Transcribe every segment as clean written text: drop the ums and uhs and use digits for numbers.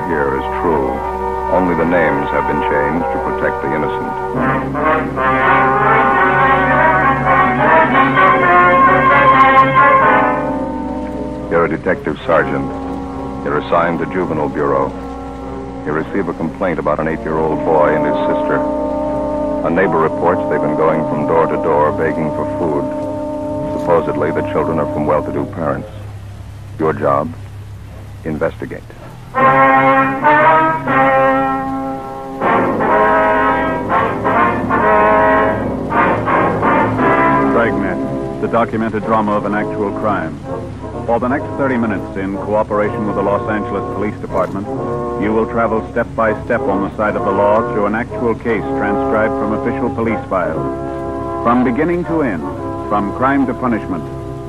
here is true. Only the names have been changed to protect the innocent. You're a detective sergeant. You're assigned to Juvenile Bureau. You receive a complaint about an 8-year-old boy and his sister. A neighbor reports they've been going from door to door begging for food. Supposedly, the children are from well-to-do parents. Your job? Investigate. Dragnet, the documented drama of an actual crime. For the next 30 minutes, in cooperation with the Los Angeles Police Department, you will travel step by step on the side of the law through an actual case transcribed from official police files. From beginning to end, from crime to punishment,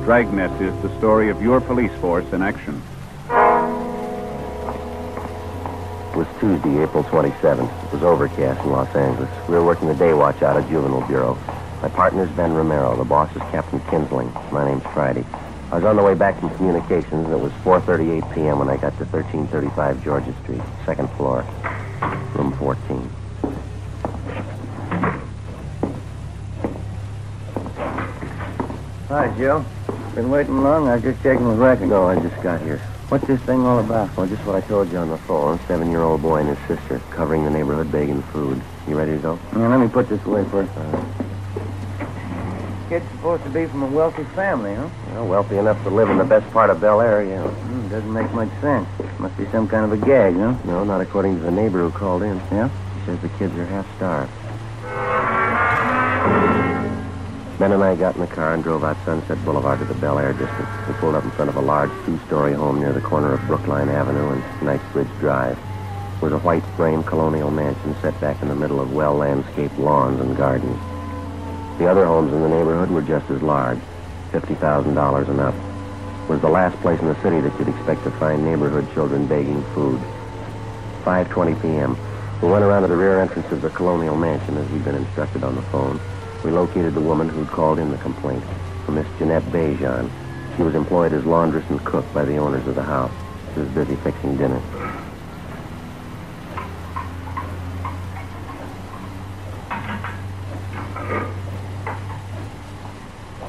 Dragnet is the story of your police force in action. It was Tuesday, April 27th. It was overcast in Los Angeles. We were working the day watch out of Juvenile Bureau. My partner's Ben Romero. The boss is Captain Kinsling. My name's Friday. I was on the way back from communications, and it was 4:38 p.m. when I got to 1335 Georgia Street, second floor, room 14. Hi, Joe. Been waiting long? I was just checking the record. No, I just got here. What's this thing all about? Well, just what I told you on the phone. 7-year-old boy and his sister covering the neighborhood begging food. You ready to go? Yeah, let me put this away first. Kid's supposed to be from a wealthy family, huh? Well, wealthy enough to live in the best part of Bel Air, yeah. Doesn't make much sense. Must be some kind of a gag, huh? No, not according to the neighbor who called in. Yeah? He says the kids are half-starved. Ben and I got in the car and drove out Sunset Boulevard to the Bel Air district. We pulled up in front of a large 2-story home near the corner of Brookline Avenue and Knightsbridge Drive. It was a white frame colonial mansion set back in the middle of well-landscaped lawns and gardens. The other homes in the neighborhood were just as large, $50,000 and up. It was the last place in the city that you'd expect to find neighborhood children begging food. 5:20 p.m. We went around to the rear entrance of the colonial mansion as we'd been instructed on the phone. We located the woman who'd called in the complaint, a Miss Jeanette Bejan. She was employed as laundress and cook by the owners of the house. She was busy fixing dinner.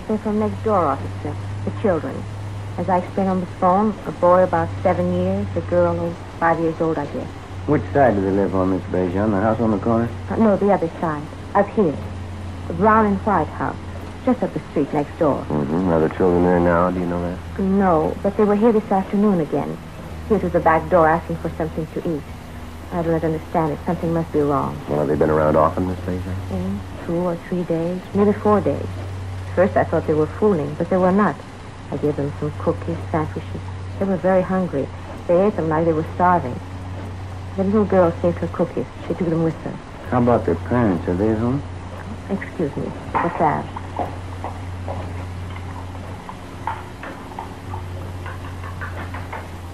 They're from next door, officer. The children. As I explained on the phone, a boy about 7 years, a girl 5 years old, I guess. Which side do they live on, Miss Bejan? The house on the corner? No, the other side. Up here. The brown and white house. Just up the street next door. Mm-hmm. Are the children there now? Do you know that? No, but they were here this afternoon again. Here to the back door asking for something to eat. I don't understand it. Something must be wrong. Well, have they been around often, Miss Bejan? 2 or 3 days, maybe 4 days. First, I thought they were fooling, but they were not. I gave them some cookies, sandwiches. They were very hungry. They ate them like they were starving. The little girl saved her cookies. She took them with her. How about their parents? Are they at home? Excuse me. What's that?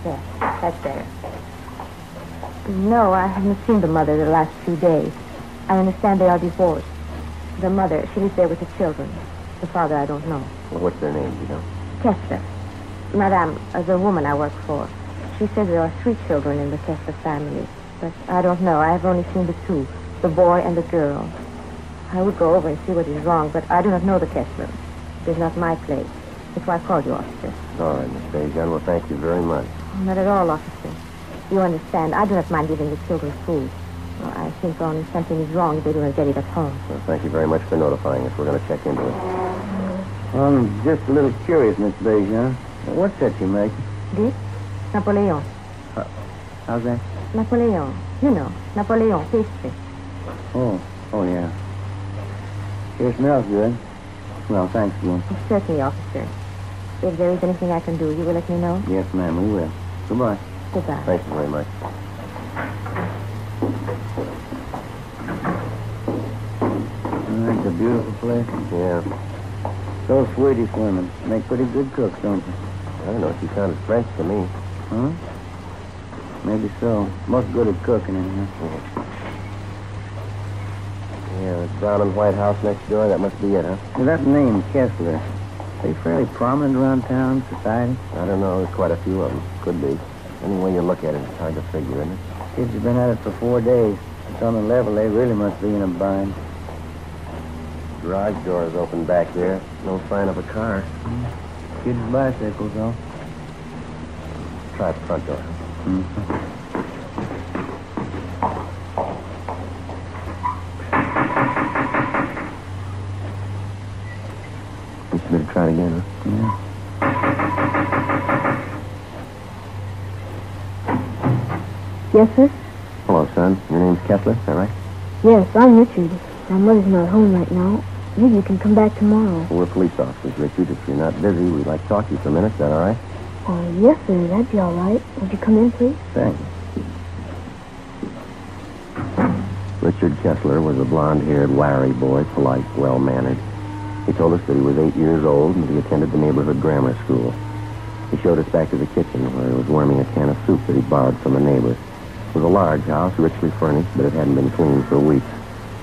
There. That's better. No, I haven't seen the mother the last few days. I understand they are divorced. The mother, she lives there with the children. The father, I don't know. Well, what's their names, you know? Kessler. Madame, the woman I work for. She says there are 3 children in the Kessler family. But I don't know. I have only seen the 2, the boy and the girl. I would go over and see what is wrong, but I do not know the Kessler. It is not my place. That's why I called you, officer. All right, Miss Bejan. Well, thank you very much. Not at all, officer. You understand, I do not mind giving the children food. Well, I think only something is wrong if they do not get it at home. Well, thank you very much for notifying us. We're going to check into it. I'm just a little curious, Miss Bejan. What's that you make? This? Napoleon. How's that? Napoleon. You know, Napoleon pastry. Oh, yeah. Sure smells good. Well, thanks again. Certainly, officer. If there is anything I can do, you will let me know? Yes, ma'am, we will. Goodbye. Goodbye. Thank you very much. It's a beautiful place. Yeah. Those Swedish women make pretty good cooks, don't they? I don't know. She sounded French to me. Huh? Maybe so. Most good at cooking, anyhow. Yeah, the brown and white house next door, that must be it, huh? Now, that name, Kessler, are they fairly prominent around town, society? I don't know. There's quite a few of them. Could be. Any way you look at it, it's hard to figure, isn't it? Kids have been at it for 4 days. It's on the level. They really must be in a bind. Garage door is open back there. No sign of a car. Kids' bicycles, though. Try the front door. You better try it again, huh? Yeah. Yes, sir? Hello, son. Your name's Kessler, is that right? Yes, I'm Richard. My mother's not home right now. Maybe you can come back tomorrow. Well, we're police officers, Richard. If you're not busy, we'd like to talk to you for a minute. Is that all right? Yes, sir. That'd be all right. Would you come in, please? Thanks. Richard Kessler was a blonde-haired, wiry boy, polite, well-mannered. He told us that he was 8 years old and that he attended the neighborhood grammar school. He showed us back to the kitchen where he was warming a can of soup that he borrowed from a neighbor. It was a large house, richly furnished, but it hadn't been cleaned for weeks.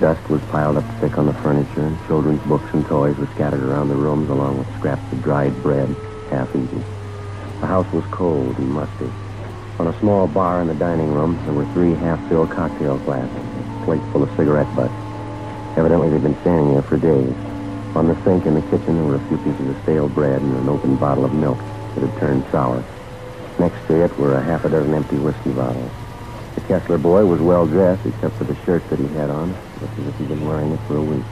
Dust was piled up thick on the furniture, and children's books and toys were scattered around the rooms along with scraps of dried bread, half-eaten. The house was cold and musty. On a small bar in the dining room, there were 3 half-filled cocktail glasses, a plate full of cigarette butts. Evidently, they'd been standing there for days. On the sink in the kitchen, there were a few pieces of stale bread and an open bottle of milk that had turned sour. Next to it were a half a dozen empty whiskey bottles. The Kessler boy was well-dressed, except for the shirt that he had on. Looked as if he'd been wearing it for a week.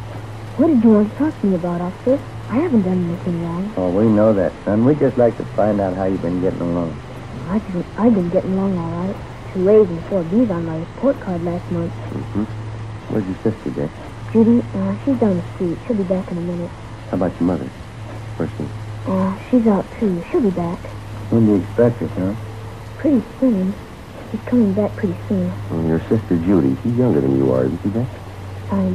What did you want to talk to me about, officer? I haven't done anything wrong. Oh, we know that, son. We'd just like to find out how you've been getting along. I've been getting along all right. 2 A's and 4 B's on my report card last month. Mm-hmm. Where's your sister, Dick? Judy, she's down the street. She'll be back in a minute. How about your mother? Where's she? She's out, too. She'll be back. When do you expect her, son? Pretty soon. She's coming back pretty soon. Well, your sister, Judy, she's younger than you are, isn't she, Dick?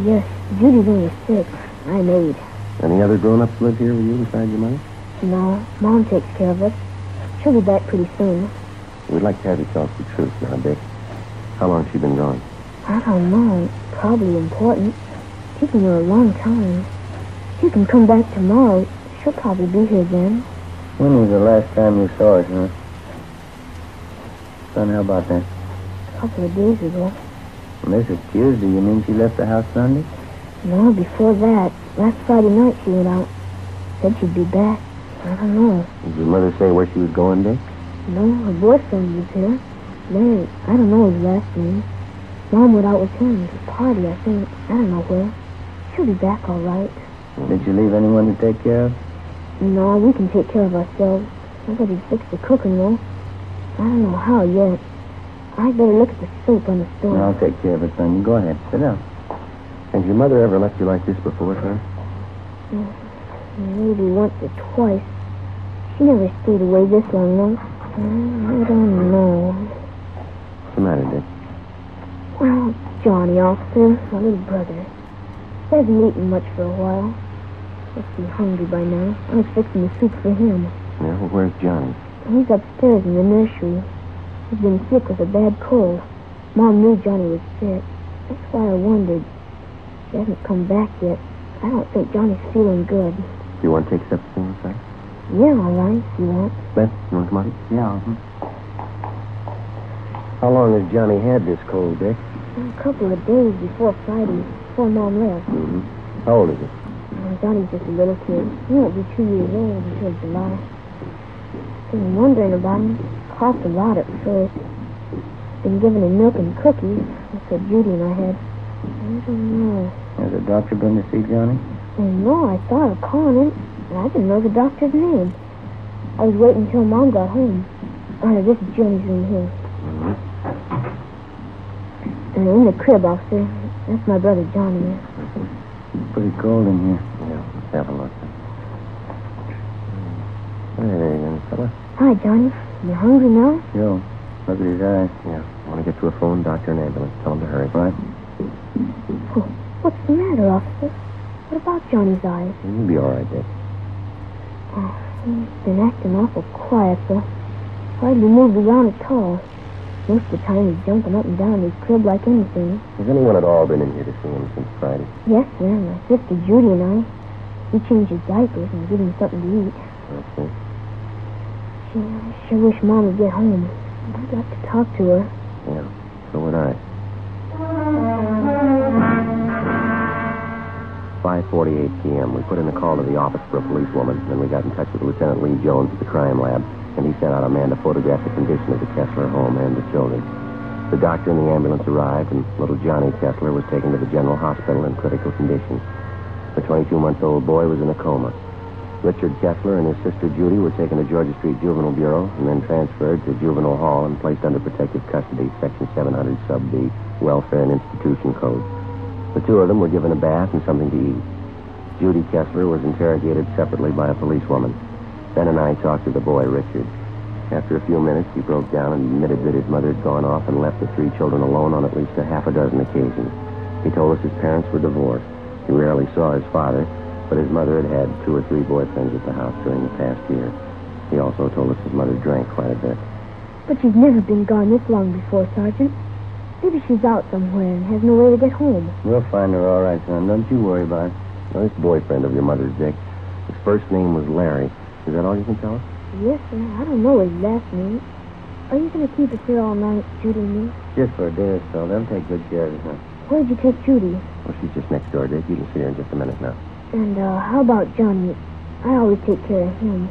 Yes. Judy's only 6. I'm 8. Any other grown-ups live here with you besides your mother? No, Mom takes care of us. She'll be back pretty soon. We'd like to have you tell us the truth now, Dick. How long has she been gone? I don't know. Probably important. She's been here a long time. She can come back tomorrow. She'll probably be here then. When was the last time you saw her, son? Son, how about that? A couple of days ago. Well, this is Tuesday. You mean she left the house Sunday? No, before that. Last Friday night she went out. Said she'd be back. I don't know. Did your mother say where she was going, Dick? No, her boyfriend was here. Larry, I don't know his last name. Mom went out with him to a party, I think. I don't know where. She'll be back all right. Did you leave anyone to take care of? No, we can take care of ourselves. Somebody fixed the cooking, though. I don't know how yet. I'd better look at the soap on the stove. I'll take care of it, son. You go ahead. Sit down. Has your mother ever left you like this before, son? Maybe once or twice. She never stayed away this long, though. I don't know. What's the matter, Dick? Well, Johnny, officer, my little brother. He hasn't eaten much for a while. Must be hungry by now. I was fixing the soup for him. Yeah, well, where's Johnny? He's upstairs in the nursery. He's been sick with a bad cold. Mom knew Johnny was sick. That's why I wondered. He hasn't come back yet. I don't think Johnny's feeling good. Do you want to take steps inside? Yeah, all right, if you want. Beth, you want to come on? Yeah. How long has Johnny had this cold, Dick? A couple of days before Friday, before Mom left. Mm-hmm. How old is he? Johnny's just a little kid. He won't be 2 years old until July. Been wondering about him. Coughed a lot at first. Been giving him milk and cookies. That's what Judy and I had. I don't know. Has the doctor been to see Johnny? Oh, no, I thought of calling him, and I didn't know the doctor's name. I was waiting until Mom got home. This is Johnny's room here. Mm-hmm. In the crib, officer. That's my brother Johnny. It's pretty cold in here. Yeah, let's have a look. Hey, young fella. Hi, Johnny. You hungry now? Joe, look at his eyes. Yeah, I want to get to a phone, doctor, and ambulance. Tell him to hurry. Right? Oh, what's the matter, officer? What about Johnny's eyes? You'll be all right, Dick. He's been acting awful quiet, though. Hardly moved around at all. Most of the time he's jumping up and down in his crib like anything. Has anyone at all been in here to see him since Friday? Yes, sir. My sister Judy and I. We change his diapers and give him something to eat. Okay. I sure wish Mom would get home. I'd like to talk to her. Yeah, so would I. 5:48 p.m. We put in a call to the office for a policewoman. Then we got in touch with Lieutenant Lee Jones at the crime lab, and he sent out a man to photograph the condition of the Kessler home and the children. The doctor and the ambulance arrived, and little Johnny Kessler was taken to the general hospital in critical condition. The 22-month-old boy was in a coma. Richard Kessler and his sister Judy were taken to Georgia Street Juvenile Bureau and then transferred to Juvenile Hall and placed under protective custody, Section 700 Sub B, Welfare and Institution Code. The two of them were given a bath and something to eat. Judy Kessler was interrogated separately by a policewoman. Ben and I talked to the boy, Richard. After a few minutes, he broke down and admitted that his mother had gone off and left the three children alone on at least a half a dozen occasions. He told us his parents were divorced. He rarely saw his father, but his mother had had 2 or 3 boyfriends at the house during the past year. He also told us his mother drank quite a bit. But she's never been gone this long before, Sergeant. Maybe she's out somewhere and has no way to get home. We'll find her all right, son. Don't you worry about it. Well, this boyfriend of your mother's, Dick, his first name was Larry. Is that all you can tell us? Yes, sir. I don't know his last name. Are you going to keep us here all night, Judy and me? Just for a day or so. They'll take good care of you, son. Where'd you take Judy? Well, she's just next door, Dick. You can see her in just a minute now. And how about Johnny? I always take care of him.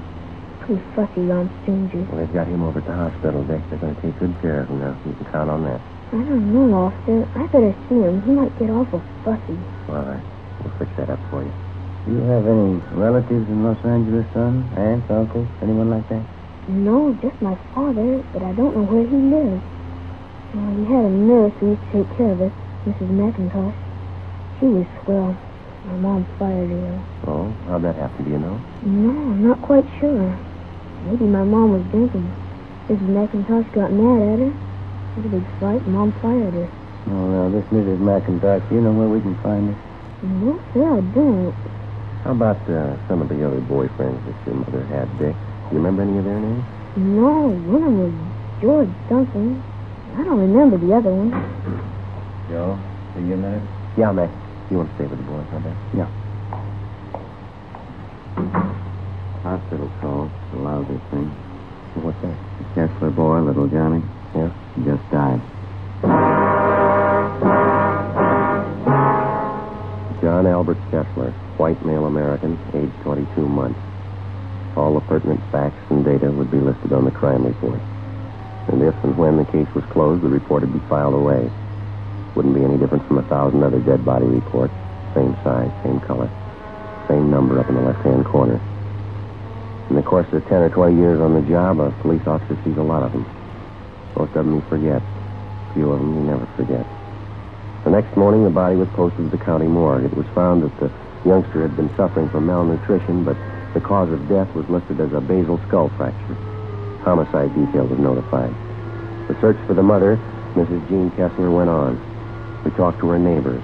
Pretty fussy around strangers. Well, they've got him over at the hospital, Dick. They're going to take good care of him now. You can count on that. I don't know, officer. I better see him. He might get awful fussy. All right. We'll fix that up for you. Do you have any relatives in Los Angeles, son? Aunts, uncles, anyone like that? No, just my father, but I don't know where he lives. Well, he had a nurse who used to take care of us, Mrs. McIntosh. She was swell. My mom fired her. Oh, how'd that happen, do you know? No, I'm not quite sure. Maybe my mom was drinking. Mrs. McIntosh got mad at her. Had a big fight, and Mom fired her. Oh, now, this Mrs. McIntosh, do you know where we can find her? No, sir, I don't. How about some of the other boyfriends that your mother had, Dick? Do you remember any of their names? No, one of them was George something. I don't remember the other one. Joe, see you a minute? Yeah, Mac. You want to stay with the boys, huh, Ben? Yeah. Hospital call. It's a lousy thing. Well, what's that? The Kessler boy, little Johnny. Yeah? He just died. John Albert Kessler, white male American, age 22 months. All the pertinent facts and data would be listed on the crime report. And if and when the case was closed, the report would be filed away. Wouldn't be any different from 1,000 other dead body reports. Same size, same color. Same number up in the left-hand corner. In the course of 10 or 20 years on the job, a police officer sees a lot of them. Most of them he forgets. A few of them he never forgets. The next morning, the body was posted to the county morgue. It was found that the youngster had been suffering from malnutrition, but the cause of death was listed as a basal skull fracture. Homicide detail was notified. The search for the mother, Mrs. Jean Kessler, went on. We talked to her neighbors,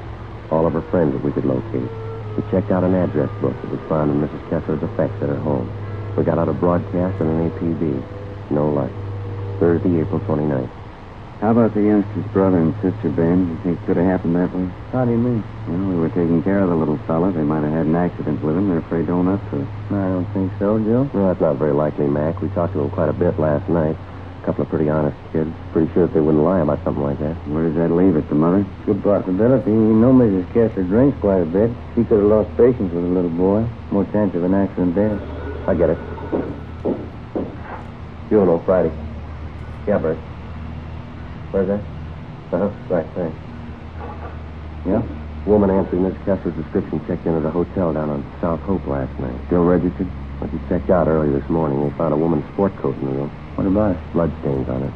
all of her friends that we could locate. We checked out an address book that was found in Mrs. Kessler's effects at her home. We got out a broadcast and an APB. No luck. Thursday, April 29th. How about the youngster's brother and sister, Ben? You think it could have happened that way? How do you mean? Well, we were taking care of the little fella. They might have had an accident with him. They're afraid to own up to it. I don't think so, Joe. No, that's not very likely, Mac. We talked to them quite a bit last night. A couple of pretty honest kids. Pretty sure that they wouldn't lie about something like that. Where does that leave it, the mother? Good possibility. You know Mrs. Kessler drinks quite a bit. She could have lost patience with the little boy. More chance of an accident there. I get it. Juvenile, Friday. Yeah, Bert. Where's that? Right, thanks. Yeah? Woman answering Miss Kessler's description checked into the hotel down on South Hope last night. Still registered? But she checked out early this morning. They found a woman's sport coat in the room. What about it? Blood stains on it.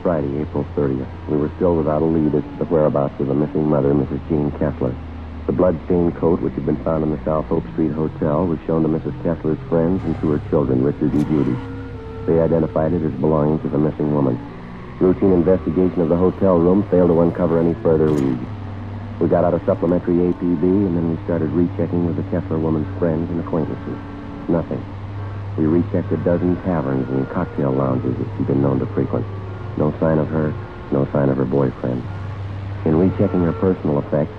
Friday, April 30th. We were still without a lead as to the whereabouts of the missing mother, Mrs. Jean Kessler. The blood-stained coat, which had been found in the South Hope Street Hotel, was shown to Mrs. Kessler's friends and to her children, Richard and Judy. They identified it as belonging to the missing woman. Routine investigation of the hotel room failed to uncover any further leads. We got out a supplementary APB, and then we started rechecking with the Kessler woman's friends and acquaintances. Nothing. We rechecked a dozen taverns and cocktail lounges that she'd been known to frequent. No sign of her, no sign of her boyfriend. In rechecking her personal effects,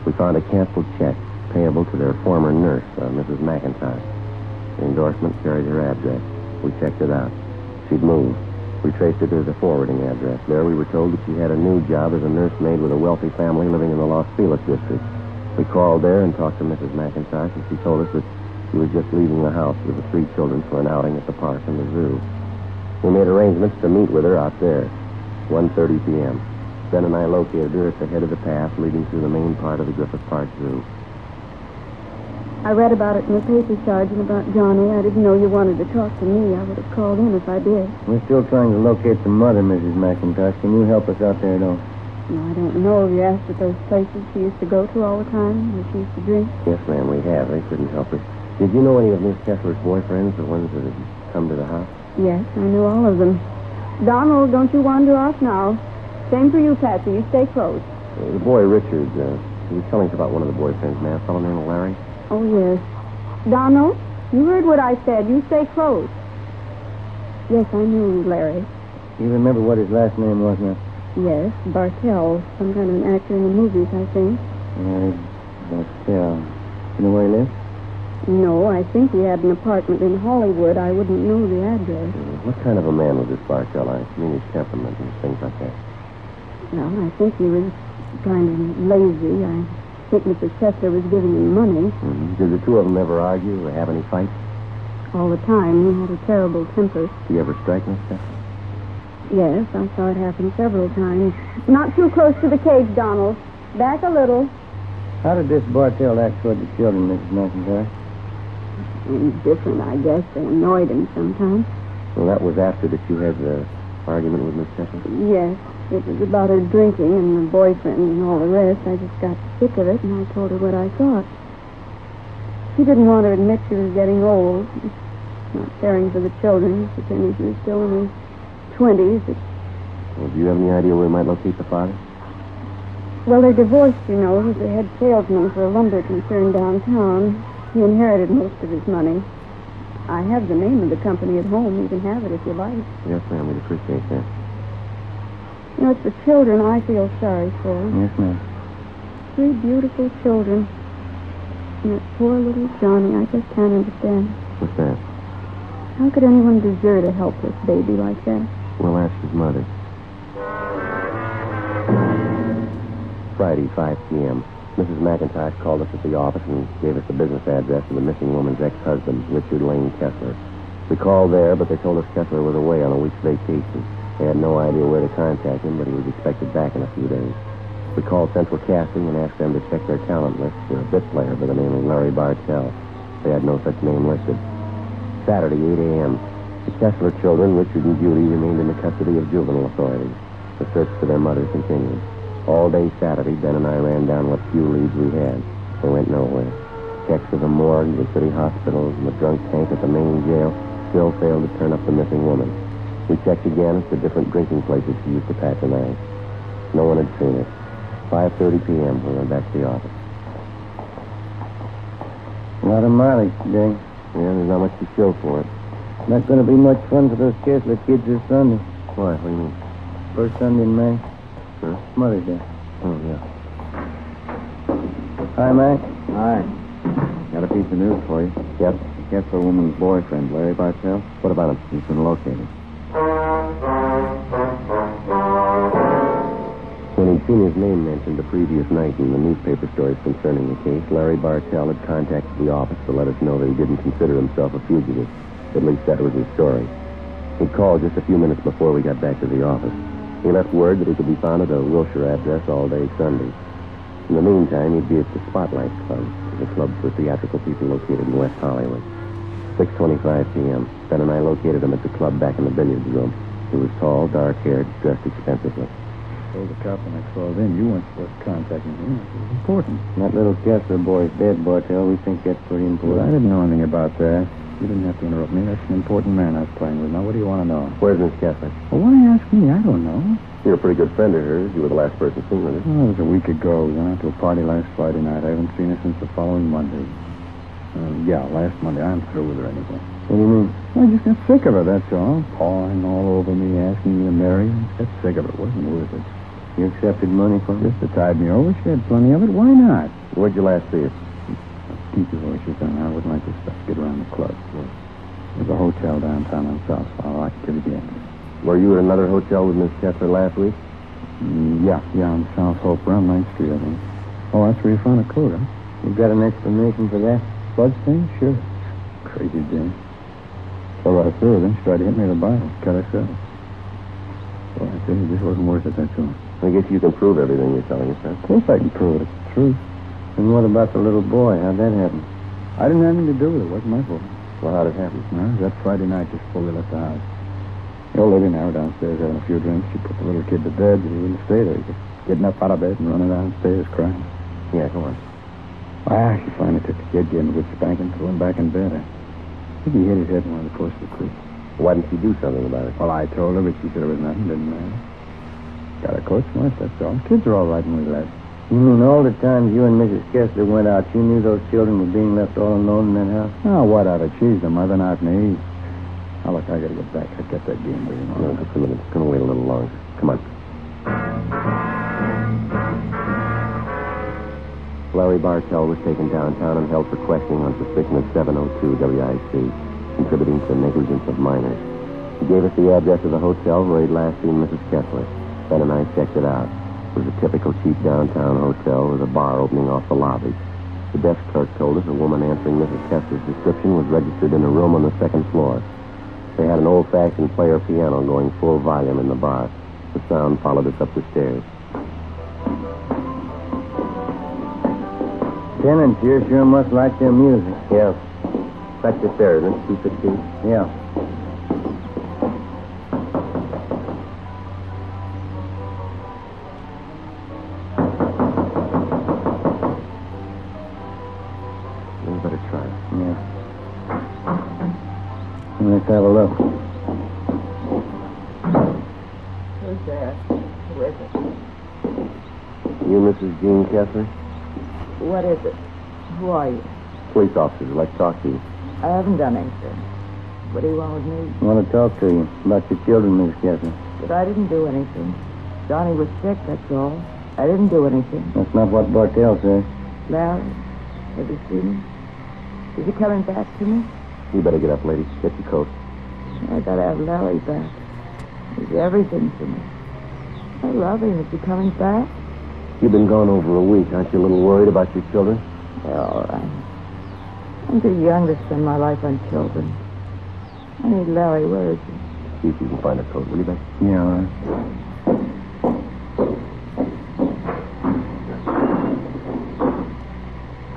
we found a canceled check payable to their former nurse, Mrs. McIntosh. The endorsement carried her address. We checked it out. She'd moved. We traced it to the forwarding address. There we were told that she had a new job as a nursemaid with a wealthy family living in the Los Feliz district. We called there and talked to Mrs. McIntosh, and she told us that she was just leaving the house with the 3 children for an outing at the park and the zoo. We made arrangements to meet with her out there, 1:30 p.m. Ben and I located her at the head of the path leading through the main part of the Griffith Park Zoo. I read about it in the paper, Sergeant, about Johnny. I didn't know you wanted to talk to me. I would have called in if I did. We're still trying to locate the mother, Mrs. McIntosh. Can you help us out there, though? No, I don't know if you asked at those places she used to go to all the time, where she used to drink. Yes, ma'am, we have. They couldn't help her. Did you know any of Miss Kessler's boyfriends, the ones that had come to the house? Yes, I knew all of them. Donald, don't you wander off now. Same for you, Patsy. You stay close. The boy, Richard, he was telling us about one of the boyfriends, man, a fellow named Larry. Oh, yes. Donald, you heard what I said. You stay close. Yes, I knew Larry. You remember what his last name was now? Yes, Bartell. Some kind of an actor in the movies, I think. Bartell. You know where he lives? No, I think he had an apartment in Hollywood. I wouldn't know the address. What kind of a man was this Bartell? I mean his temperament and things like that. Well, I think he was kind of lazy. I think Mrs. Kessler was giving him money. Mm-hmm. Did the two of them ever argue or have any fights? All the time. He had a terrible temper. Did he ever strike Miss Kessler? Yes, I saw it happen several times. Not too close to the cage, Donald. Back a little. How did this Bartell act toward the children, Mrs. McIntyre? Different, I guess. They annoyed him sometimes. Well, that was after that you had the argument with Miss Kessler? Yes. It was about her drinking and the boyfriend and all the rest. I just got sick of it, and I told her what I thought. She didn't want to admit she was getting old, not caring for the children, pretending she was still in her 20s. Well, do you have any idea where we might locate the father? Well, they're divorced, you know. He's the head salesman for a lumber concern downtown. He inherited most of his money. I have the name of the company at home. You can have it if you like. Yes, ma'am. We'd appreciate that. You know, it's the children I feel sorry for. Yes, ma'am. 3 beautiful children. And that poor little Johnny, I just can't understand. What's that? How could anyone desert a helpless baby like that? We'll ask his mother. Friday, 5 p.m. Mrs. McIntosh called us at the office and gave us the business address of the missing woman's ex-husband, Richard Lane Kessler. We called there, but they told us Kessler was away on a week's vacation. They had no idea where to contact him, but he was expected back in a few days. We called Central Casting and asked them to check their talent list for a bit player by the name of Larry Bartell. They had no such name listed. Saturday, 8 a.m. The Kessler children, Richard and Judy, remained in the custody of juvenile authorities. The search for their mother continued. All day Saturday, Ben and I ran down what few leads we had. They went nowhere. Checks to the morgue, the city hospitals, and the drunk tank at the main jail still failed to turn up the missing woman. We checked again at the different drinking places she used to patronize. No one had seen her. 5:30 p.m. we went back to the office. A lot of mileage today. Yeah, there's not much to show for it. Not going to be much fun for those Kessler kids this Sunday. Why? What do you mean? First Sunday in May. Huh? Mother's Day. Oh, yeah. Hi, Mac. Hi. Got a piece of news for you. Yep. The Kessler woman's boyfriend, Larry Bartell. What about him? He's been located. When he'd seen his name mentioned the previous night in the newspaper stories concerning the case, Larry Bartell had contacted the office to let us know that he didn't consider himself a fugitive. At least that was his story. He called just a few minutes before we got back to the office. He left word that he could be found at a Wilshire address all day Sunday. In the meantime, he'd be at the Spotlight Club, the club for theatrical people located in West Hollywood. 6:25 p.m. Ben and I located him at the club back in the billiards room. He was tall, dark-haired, dressed expensively. Told the cop when I called in, you weren't supposed to contact me. It was important. That little Kessler boy's dead, Bartell. We think that's pretty important. Well, I didn't know anything about that. You didn't have to interrupt me. That's an important man I was playing with. Now, what do you want to know? Where's Miss Kessler? Well, why ask me? I don't know. You're a pretty good friend of hers. You were the last person seen with her. Well, it was a week ago. We went out to a party last Friday night. I haven't seen her since the following Monday. Yeah, last Monday. I'm through with her anyway. What do you mean? I just got sick of her, that's all. Pawing all over me, asking me to marry her. Got sick of it. Wasn't worth it. You accepted money for it? Just to tide me over. She had plenty of it. Why not? Where'd you last see her? Keep your voices down. I wouldn't like to get around the club. There's a hotel downtown on South. I'll like to give you the address. Were you at another hotel with Miss Kessler last week? Yeah, on South Hope, around 9th Street, I think. Oh, that's where you found a coat, huh? You got an explanation for that? Bloodstain? Sure. Crazy thing. So I threw her, then she tried to hit me with a bottle. Cut herself. Well, I tell you, this wasn't worth it, that's all. I guess you can prove everything you're telling us, huh? Of course I can prove it. It's the truth. And what about the little boy? How'd that happen? I didn't have anything to do with it. It wasn't my fault. Well, how'd it happen? No, it was that Friday night just before we left the house. The old lady and I were downstairs having a few drinks. She put the little kid to bed, but he wouldn't stay there. He kept getting up out of bed and running downstairs crying. Yeah, go on. Ah, she finally took the kid, gave him a good spanking, threw him back in bed. I think he hit his head in one of the course of the creek. Why didn't you do something about it? Well, I told her, but she said it was nothing, didn't matter. Got a coach once, that's all. Kids are all right when we left. You mean all the times you and Mrs. Kessler went out, you knew those children were being left all alone in that house? Oh, what of it? She's the mother, not me. Now, look, I gotta get back. I got that game waiting on. No, just a minute. It's going to wait a little longer. Come on. Larry Bartell was taken downtown and held for questioning on suspicion of 702 WIC, contributing to negligence of minors. He gave us the address of the hotel where he'd last seen Mrs. Kessler. Ben and I checked it out. It was a typical cheap downtown hotel with a bar opening off the lobby. The desk clerk told us a woman answering Mrs. Kessler's description was registered in a room on the second floor. They had an old-fashioned player piano going full volume in the bar. The sound followed us up the stairs. Tenants here sure must like their music. Yeah. That's just there, isn't it? 216? Yeah. We better try it. Yeah. Let's have a look. Who's there? Who is it? You, Mrs. Jean Kessler? What is it? Who are you? Police officers would like to talk to you. I haven't done anything. What do you want with me? I want to talk to you about your children, Miss Kessler. But I didn't do anything. Johnny was sick, that's all. I didn't do anything. That's not what Bartell says. Larry, have you seen him? Is he coming back to me? You better get up, lady. Get your coat. I gotta have Larry back. He's everything to me. I love him. Is he coming back? You've been gone over a week. Aren't you a little worried about your children? They're all right. I'm too young to spend my life on children. I need Larry. Where is he? See if you can find a coat, will you, Beck? Yeah, all right.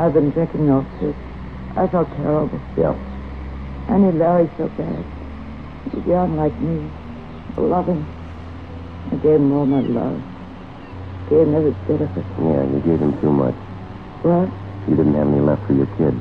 I've been drinking off sick. I felt terrible. Yeah. I need Larry so bad. He's young like me. I love him. I gave him all my love. Gave him every bit of it. Yeah, you gave him too much. What? You didn't have any left for your kids.